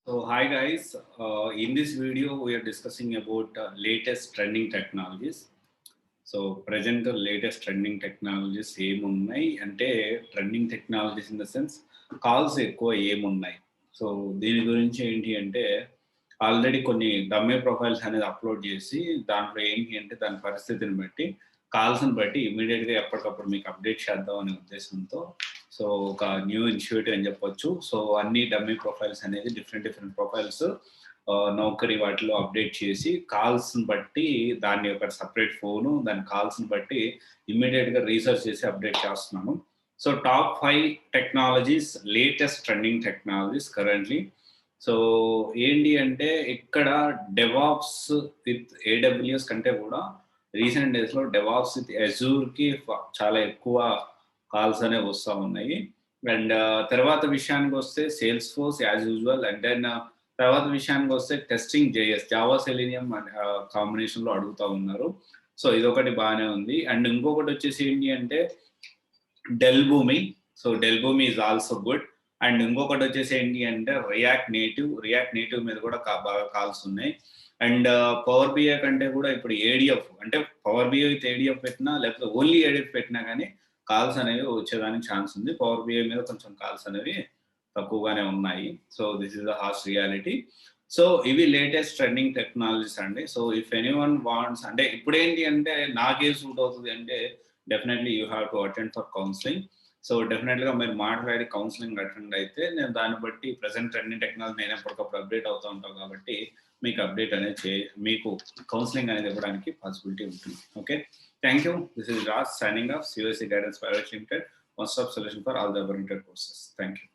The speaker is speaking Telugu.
So hi guys, in this video we are discussing about latest trending technologies. So present latest trending technologies ఏమున్నాయి అంటే trending technologies in the sense calls ఎక్కువ ఏమున్నాయి. సో దీని గురించి ఏంటి అంటే ఆల్రెడీ కొన్ని డమ్మీ ప్రొఫైల్స్ అనేది అప్లోడ్ చేసి దాంట్లో ఏంటి అంటే దాని పరిస్థితిని బట్టి కాల్స్ని బట్టి ఇమీడియట్గా ఎప్పటికప్పుడు మీకు అప్డేట్ చేద్దాం అనే ఉద్దేశంతో సో ఒక న్యూ ఇనిషియేటివ్ అని చెప్పొచ్చు. సో అన్ని డమ్మీ ప్రొఫైల్స్ అనేది డిఫరెంట్ ప్రొఫైల్స్ నౌకరీ వాటిలో అప్డేట్ చేసి కాల్స్ని బట్టి దాని యొక్క సపరేట్ ఫోను దాని కాల్స్ని బట్టి ఇమ్మీడియట్గా రీసెర్చ్ చేసి అప్డేట్ చేస్తున్నాను. So top 5 technologies, latest trending technologies currently. So ఏంటి అంటే ఇక్కడ డెవాప్స్ విత్ ఏడబ్ల్యూఎస్ కంటే కూడా రీసెంట్ డేస్లో డెవాప్స్ విత్ అజూర్కి చాలా ఎక్కువ కాల్స్ అనేవి వస్తూ ఉన్నాయి. అండ్ తర్వాత విషయానికి వస్తే Salesforce as usual. And then తర్వాత విషయానికి వస్తే టెస్టింగ్ జేఎస్, జావా సెలీనియం కాంబినేషన్లో అడుగుతూ ఉన్నారు. సో ఇదొకటి బాగానే ఉంది. అండ్ ఇంకొకటి వచ్చేసి ఏంటి అంటే డెల్ భూమి. సో డెల్ భూమి ఈజ్ ఆల్సో గుడ్. అండ్ ఇంకొకటి వచ్చేసి ఏంటి అంటే రియాక్ట్ నేటివ్ మీద కూడా బాగా కాల్స్ ఉన్నాయి. అండ్ పవర్ బిఐ కంటే కూడా ఇప్పుడు ఏడిఎఫ్, అంటే పవర్ బిఐ విత్ ఏడిఎఫ్ పెట్టినా లేకపోతే ఓన్లీ ఏడిఎఫ్ పెట్టినా కానీ కాల్స్ అనేవి వచ్చేదానికి ఛాన్స్ ఉంది. పవర్ బిఐ మీద కొంచెం కాల్స్ అనేవి తక్కువగానే ఉన్నాయి. So this is the harsh reality. So ఇవి లేటెస్ట్ ట్రెండింగ్ టెక్నాలజీస్ అండి. సో ఇఫ్ ఎనీవన్ వాంట్స్, అంటే ఇప్పుడు ఏంటి అంటే నాకే సూట్ అవుతుంది అంటే definitely you have to attend for counselling. So డెఫినెట్గా మీరు మాట్లాడి కౌన్సిలింగ్ అటెండ్ అయితే నేను దాన్ని బట్టి ప్రెసెంట్ ట్రెండింగ్ టెక్నాలజీ నేను ఎప్పటికప్పుడు అప్డేట్ అవుతూ ఉంటాను కాబట్టి మీకు అప్డేట్ అనేది మీకు కౌన్సిలింగ్ అనేది ఇవ్వడానికి పాసిబిలిటీ ఉంటుంది. Okay, thank you. This is Raj signing off CYC Guidance Private Limited, one stop solution for all the above courses. Thank you.